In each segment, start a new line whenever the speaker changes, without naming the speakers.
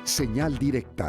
Señal directa.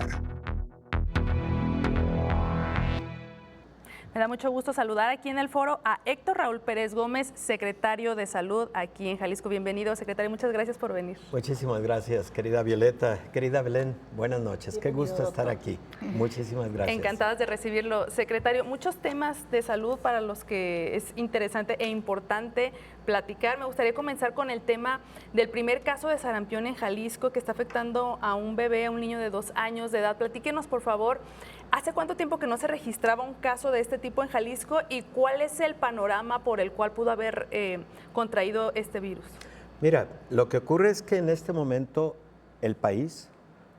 Me da mucho gusto saludar aquí en el foro a Héctor Raúl Pérez Gómez, secretario de Salud aquí en Jalisco. Bienvenido, secretario. Muchas gracias por venir.
Muchísimas gracias, querida Violeta. Querida Belén, buenas noches. Qué gusto estar aquí. Muchísimas gracias.
Encantadas de recibirlo, secretario. Muchos temas de salud para los que es interesante e importante platicar. Me gustaría comenzar con el tema del primer caso de sarampión en Jalisco que está afectando a un bebé, a un niño de 2 años de edad. Platíquenos, por favor, ¿hace cuánto tiempo que no se registraba un caso de este tipo en Jalisco y cuál es el panorama por el cual pudo haber contraído este virus?
Mira, lo que ocurre es que en este momento el país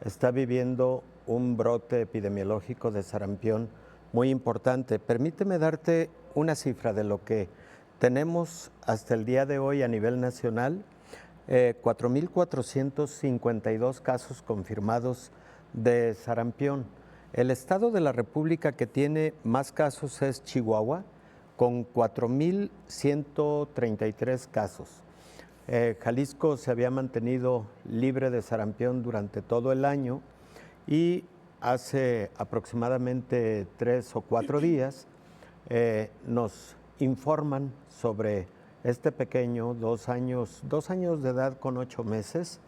está viviendo un brote epidemiológico de sarampión muy importante. Permíteme darte una cifra de lo que tenemos hasta el día de hoy a nivel nacional, 4.452 casos confirmados de sarampión. El estado de la República que tiene más casos es Chihuahua, con 4.133 casos. Jalisco se había mantenido libre de sarampión durante todo el año y hace aproximadamente 3 o 4 días nos informan sobre este pequeño, 2 años de edad con 8 meses,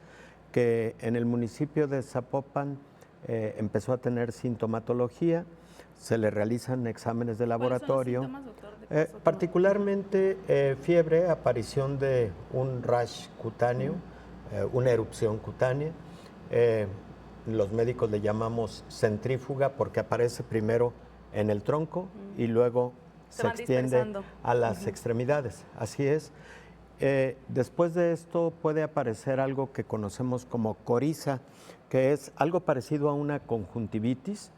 que en el municipio de Zapopan empezó a tener sintomatología, se le realizan exámenes de laboratorio.
¿Cuáles son los síntomas, doctor?
Particularmente fiebre, aparición de un rash cutáneo, una erupción cutánea. Los médicos le llamamos centrífuga porque aparece primero en el tronco y luego se extiende a las extremidades. Así es. Después de esto puede aparecer algo que conocemos como coriza, que es algo parecido a una conjuntivitis,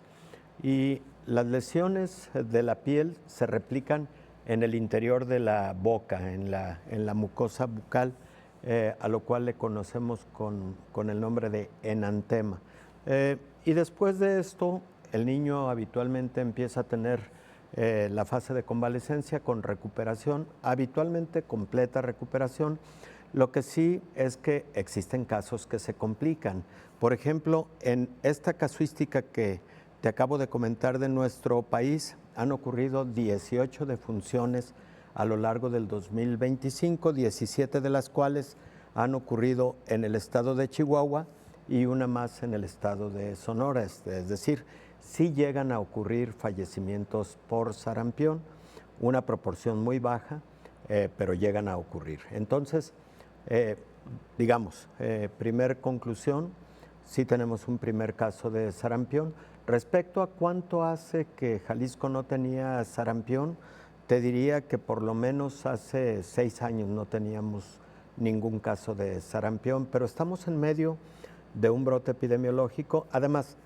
y las lesiones de la piel se replican en el interior de la boca, en la mucosa bucal, a lo cual le conocemos con el nombre de enantema. Y después de esto, el niño habitualmente empieza a tener la fase de convalecencia con recuperación, habitualmente completa recuperación. Lo que sí es que existen casos que se complican. Por ejemplo, en esta casuística que te acabo de comentar de nuestro país, han ocurrido 18 defunciones a lo largo del 2025, 17 de las cuales han ocurrido en el estado de Chihuahua y una más en el estado de Sonora. Es decir, sí llegan a ocurrir fallecimientos por sarampión, una proporción muy baja, pero llegan a ocurrir. Entonces, primer conclusión, sí tenemos un primer caso de sarampión. Respecto a cuánto hace que Jalisco no tenía sarampión, te diría que por lo menos hace 6 años no teníamos ningún caso de sarampión, pero estamos en medio de un brote epidemiológico. Además,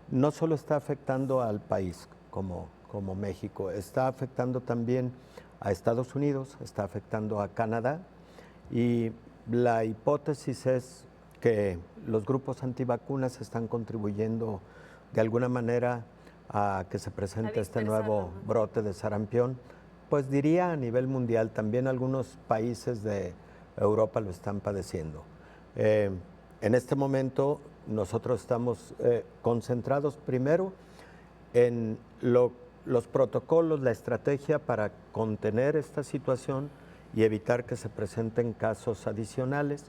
no solo está afectando al país como México, está afectando también a Estados Unidos, está afectando a Canadá, y la hipótesis es que los grupos antivacunas están contribuyendo de alguna manera a que se presente este nuevo brote de sarampión. Pues diría a nivel mundial, también algunos países de Europa lo están padeciendo. En este momento nosotros estamos concentrados primero en los protocolos, la estrategia para contener esta situación y evitar que se presenten casos adicionales,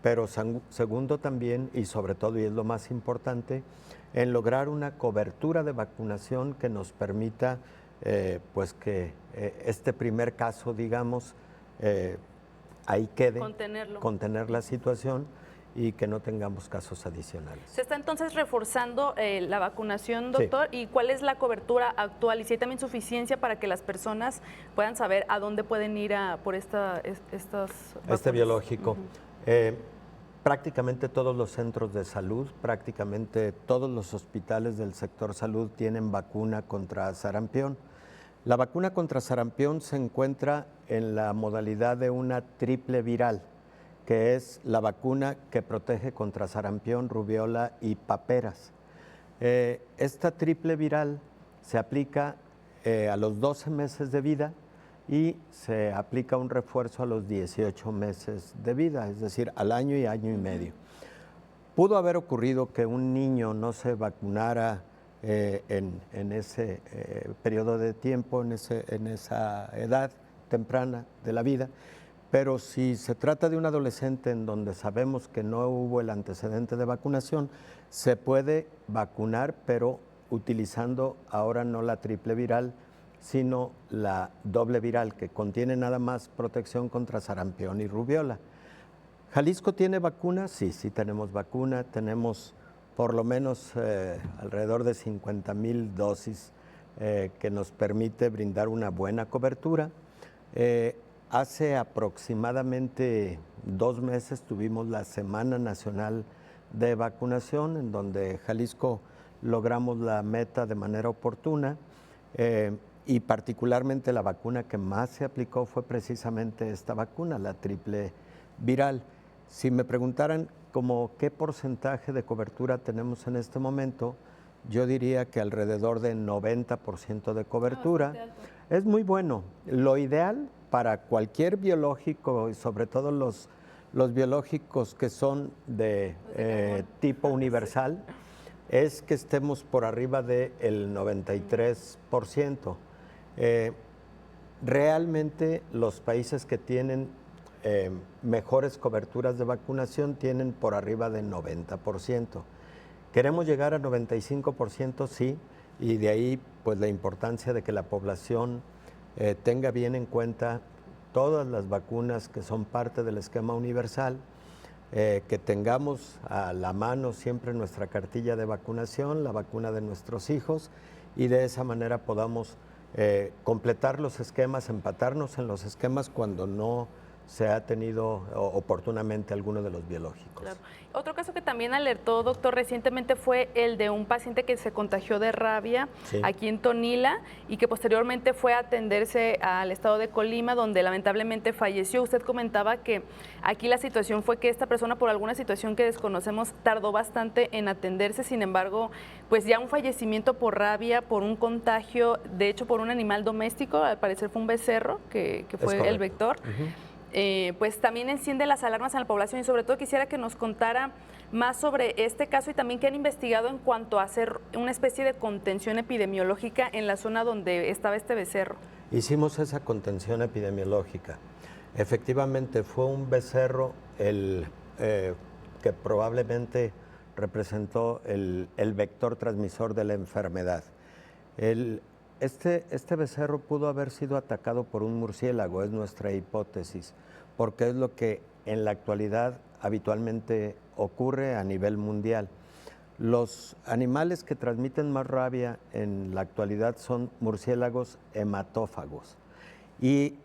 pero segundo también, y sobre todo, y es lo más importante, en lograr una cobertura de vacunación que nos permita pues que este primer caso, digamos, ahí quede, contener la situación y que no tengamos casos adicionales.
¿Se está entonces reforzando la vacunación, doctor? Sí. ¿Y cuál es la cobertura actual? ¿Y si hay también suficiencia para que las personas puedan saber a dónde pueden ir por estas vacunas?
Este biológico. Prácticamente todos los centros de salud, prácticamente todos los hospitales del sector salud tienen vacuna contra sarampión. La vacuna contra sarampión se encuentra en la modalidad de una triple viral, que es la vacuna que protege contra sarampión, rubiola y paperas. Esta triple viral se aplica a los 12 meses de vida y se aplica un refuerzo a los 18 meses de vida, es decir, al año y medio. pudo haber ocurrido que un niño no se vacunara en ese periodo de tiempo, en esa edad temprana de la vida, pero si se trata de un adolescente en donde sabemos que no hubo el antecedente de vacunación, se puede vacunar, pero utilizando ahora no la triple viral, sino la doble viral, que contiene nada más protección contra sarampión y rubiola. ¿Jalisco tiene vacuna? Sí, sí tenemos vacuna, tenemos por lo menos alrededor de 50,000 dosis que nos permite brindar una buena cobertura. Hace aproximadamente 2 meses tuvimos la Semana Nacional de Vacunación, en donde Jalisco logramos la meta de manera oportuna y particularmente la vacuna que más se aplicó fue precisamente esta vacuna, la triple viral. Si me preguntaran como qué porcentaje de cobertura tenemos en este momento, yo diría que alrededor de 90% de cobertura. Es muy bueno. Lo ideal para cualquier biológico, y sobre todo los biológicos que son de tipo universal, es que estemos por arriba del 93%. Realmente los países que tienen mejores coberturas de vacunación tienen por arriba del 90%. Queremos llegar a 95%, sí, y de ahí pues la importancia de que la población tenga bien en cuenta todas las vacunas que son parte del esquema universal, que tengamos a la mano siempre nuestra cartilla de vacunación, la vacuna de nuestros hijos, y de esa manera podamos completar los esquemas, empatarnos en los esquemas cuando no se ha tenido oportunamente alguno de los biológicos.
Claro. Otro caso que también alertó, doctor, recientemente fue el de un paciente que se contagió de rabia aquí en Tonila y que posteriormente fue a atenderse al estado de Colima, donde lamentablemente falleció. Usted comentaba que aquí la situación fue que esta persona, por alguna situación que desconocemos, tardó bastante en atenderse. Sin embargo, pues ya un fallecimiento por rabia, por un contagio, de hecho por un animal doméstico, al parecer fue un becerro que fue el vector. Pues también enciende las alarmas en la población y sobre todo quisiera que nos contara más sobre este caso y también qué han investigado en cuanto a hacer una especie de contención epidemiológica en la zona donde estaba este becerro.
Hicimos esa contención epidemiológica. Efectivamente fue un becerro que probablemente representó el vector transmisor de la enfermedad. Este becerro pudo haber sido atacado por un murciélago, es nuestra hipótesis, porque es lo que en la actualidad habitualmente ocurre a nivel mundial. Los animales que transmiten más rabia en la actualidad son murciélagos hematófagos. Y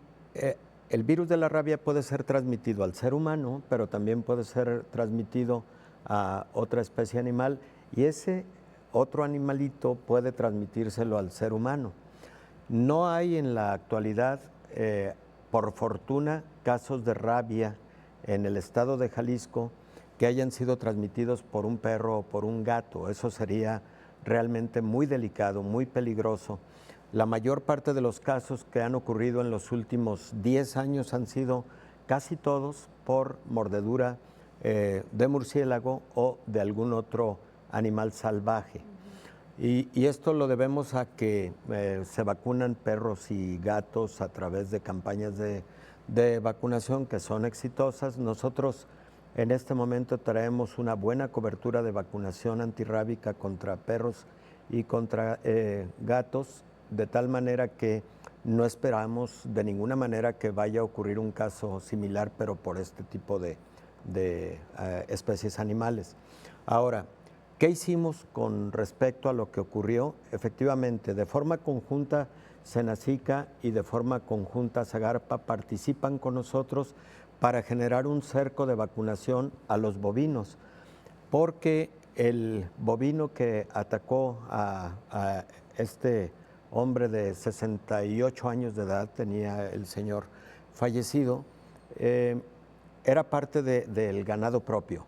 el virus de la rabia puede ser transmitido al ser humano, pero también puede ser transmitido a otra especie animal, y ese otro animalito puede transmitírselo al ser humano. No hay en la actualidad, por fortuna, casos de rabia en el estado de Jalisco que hayan sido transmitidos por un perro o por un gato. Eso sería realmente muy delicado, muy peligroso. La mayor parte de los casos que han ocurrido en los últimos 10 años han sido casi todos por mordedura de murciélago o de algún otro animal salvaje. Y esto lo debemos a que se vacunan perros y gatos a través de campañas de vacunación que son exitosas. Nosotros en este momento traemos una buena cobertura de vacunación antirrábica contra perros y contra gatos, de tal manera que no esperamos de ninguna manera que vaya a ocurrir un caso similar, pero por este tipo de especies animales. Ahora, ¿qué hicimos con respecto a lo que ocurrió? Efectivamente, de forma conjunta, Senacica y de forma conjunta, Zagarpa participan con nosotros para generar un cerco de vacunación a los bovinos, porque el bovino que atacó a este hombre de 68 años de edad, tenía el señor fallecido, era parte del ganado propio.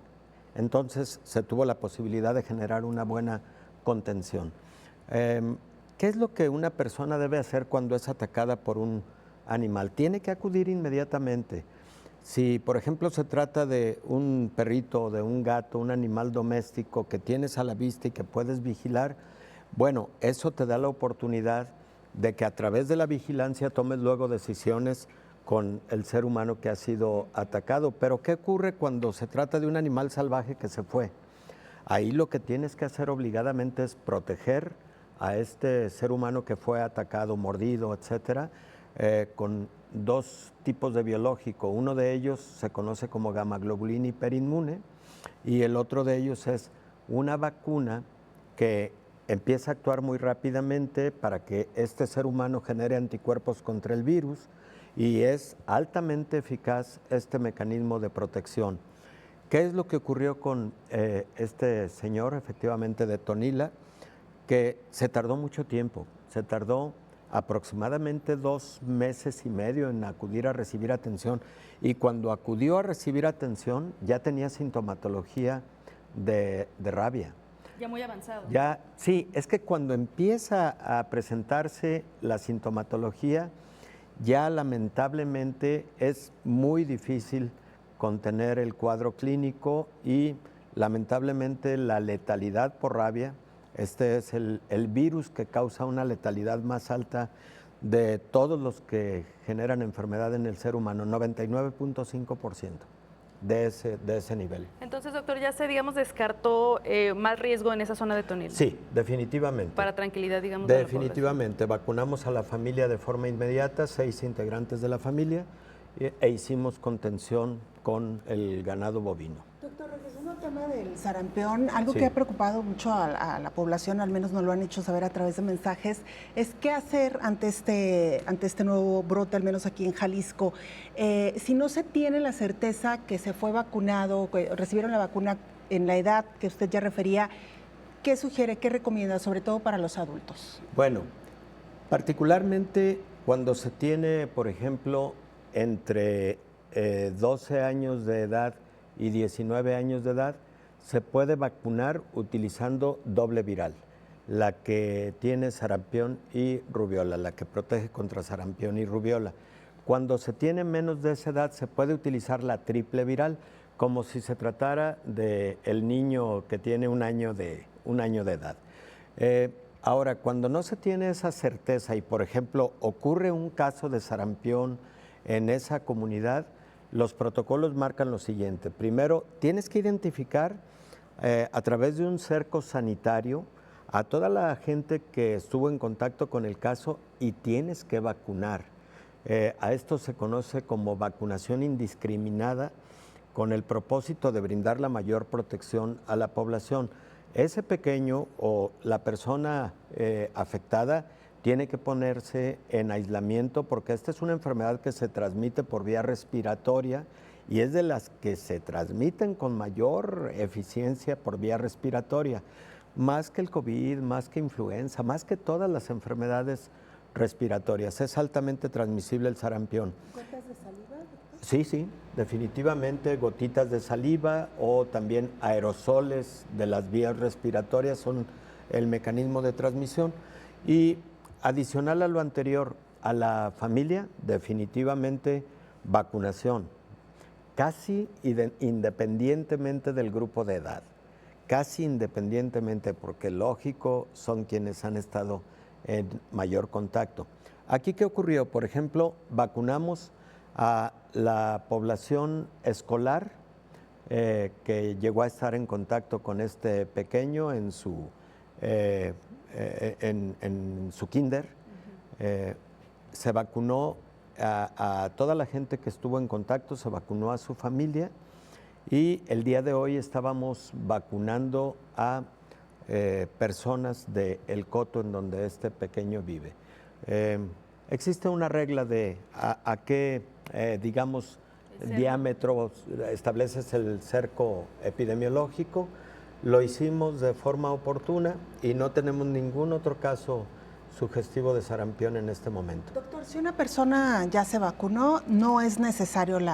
Entonces se tuvo la posibilidad de generar una buena contención. ¿Qué es lo que una persona debe hacer cuando es atacada por un animal? Tiene que acudir inmediatamente. Si, por ejemplo, se trata de un perrito o de un gato, un animal doméstico que tienes a la vista y que puedes vigilar, bueno, eso te da la oportunidad de que a través de la vigilancia tomes luego decisiones con el ser humano que ha sido atacado. Pero ¿qué ocurre cuando se trata de un animal salvaje que se fue? Ahí lo que tienes que hacer obligadamente es proteger a este ser humano que fue atacado, mordido, etcétera, con dos tipos de biológico. Uno de ellos se conoce como gamma-globulina hiperinmune y el otro de ellos es una vacuna que empieza a actuar muy rápidamente para que este ser humano genere anticuerpos contra el virus y es altamente eficaz este mecanismo de protección. ¿Qué es lo que ocurrió con este señor, efectivamente de Tonila? Que se tardó mucho tiempo, se tardó aproximadamente 2 meses y medio en acudir a recibir atención y cuando acudió a recibir atención ya tenía sintomatología de rabia.
Ya muy avanzado.
Ya, sí, es que cuando empieza a presentarse la sintomatología, ya lamentablemente es muy difícil contener el cuadro clínico y lamentablemente la letalidad por rabia. Este es el virus que causa una letalidad más alta de todos los que generan enfermedad en el ser humano, 99.5% de ese nivel.
Entonces, doctor, ya se, digamos, descartó más riesgo en esa zona de Tonila.
Sí, definitivamente.
Para tranquilidad, digamos,
definitivamente. Vacunamos a la familia de forma inmediata, 6 integrantes de la familia, e hicimos contención con el ganado bovino.
Doctor, regresando al tema del sarampión, algo
Sí.
que ha preocupado mucho a la población, al menos nos lo han hecho saber a través de mensajes, es qué hacer ante este nuevo brote, al menos aquí en Jalisco. Si no se tiene la certeza que se fue vacunado, que recibieron la vacuna en la edad que usted ya refería, ¿qué sugiere, qué recomienda, sobre todo para los adultos?
Bueno, particularmente cuando se tiene, por ejemplo, entre 12 años de edad y 19 años de edad, se puede vacunar utilizando doble viral, la que tiene sarampión y rubiola, la que protege contra sarampión y rubiola. Cuando se tiene menos de esa edad, se puede utilizar la triple viral, como si se tratara del niño que tiene un año de edad. Ahora, cuando no se tiene esa certeza y, por ejemplo, ocurre un caso de sarampión en esa comunidad, los protocolos marcan lo siguiente. Primero, tienes que identificar a través de un cerco sanitario a toda la gente que estuvo en contacto con el caso y tienes que vacunar. A esto se conoce como vacunación indiscriminada con el propósito de brindar la mayor protección a la población. Ese pequeño o la persona afectada tiene que ponerse en aislamiento porque esta es una enfermedad que se transmite por vía respiratoria y es de las que se transmiten con mayor eficiencia por vía respiratoria, más que el COVID, más que influenza, más que todas las enfermedades respiratorias. Es altamente transmisible el sarampión.
¿Gotas de saliva, doctor?
Sí, sí, definitivamente gotitas de saliva o también aerosoles de las vías respiratorias son el mecanismo de transmisión. Y adicional a lo anterior, a la familia, definitivamente vacunación, casi independientemente del grupo de edad, casi independientemente, porque lógico son quienes han estado en mayor contacto. Aquí, ¿qué ocurrió? Por ejemplo, vacunamos a la población escolar que llegó a estar en contacto con este pequeño en su kinder. Se vacunó a toda la gente que estuvo en contacto, se vacunó a su familia y el día de hoy estábamos vacunando a personas de El Coto, en donde este pequeño vive. Existe una regla de a qué, digamos, diámetro estableces el cerco epidemiológico. Lo hicimos de forma oportuna y no tenemos ningún otro caso sugestivo de sarampión en este momento.
Doctor, si una persona ya se vacunó, no es necesario el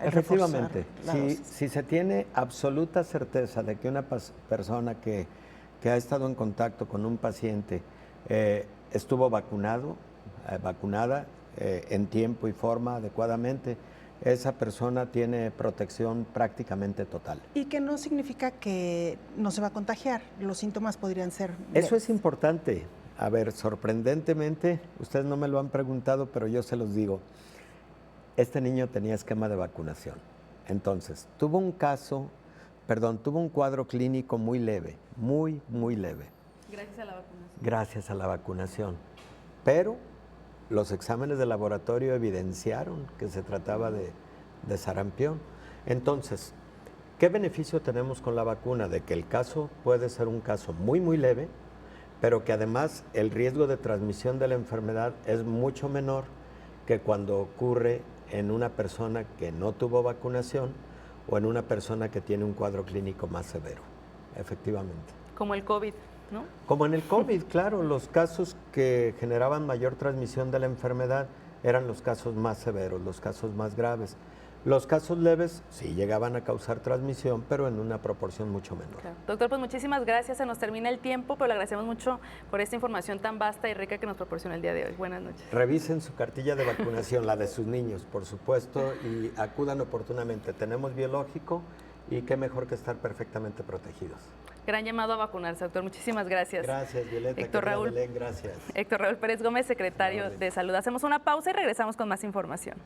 Efectivamente,
reforzar
si se tiene absoluta certeza de que una persona que ha estado en contacto con un paciente estuvo vacunada en tiempo y forma adecuadamente, esa persona tiene protección prácticamente total.
Y que no significa que no se va a contagiar, los síntomas podrían ser
Eso
leves.
es importante. A ver, sorprendentemente, ustedes no me lo han preguntado, pero yo se los digo, este niño tenía esquema de vacunación. Entonces, tuvo un cuadro clínico muy leve, muy leve.
Gracias a la vacunación.
Gracias a la vacunación. Pero los exámenes de laboratorio evidenciaron que se trataba de sarampión. Entonces, ¿qué beneficio tenemos con la vacuna? De que el caso puede ser un caso muy leve, pero que además el riesgo de transmisión de la enfermedad es mucho menor que cuando ocurre en una persona que no tuvo vacunación o en una persona que tiene un cuadro clínico más severo, efectivamente.
Como el COVID, ¿no?
Como en el COVID, claro, los casos que generaban mayor transmisión de la enfermedad eran los casos más severos, los casos más graves. Los casos leves sí llegaban a causar transmisión, pero en una proporción mucho menor.
Claro. Doctor, pues muchísimas gracias. Se nos termina el tiempo, pero le agradecemos mucho por esta información tan vasta y rica que nos proporciona el día de hoy. Buenas noches.
Revisen su cartilla de vacunación, la de sus niños, por supuesto, y acudan oportunamente. Tenemos biológico y qué mejor que estar perfectamente protegidos.
Gran llamado a vacunarse, doctor. Muchísimas gracias.
Gracias, Violeta.
Héctor Raúl,
Belén, gracias.
Héctor Raúl Pérez Gómez, secretario de Salud. Hacemos una pausa y regresamos con más información.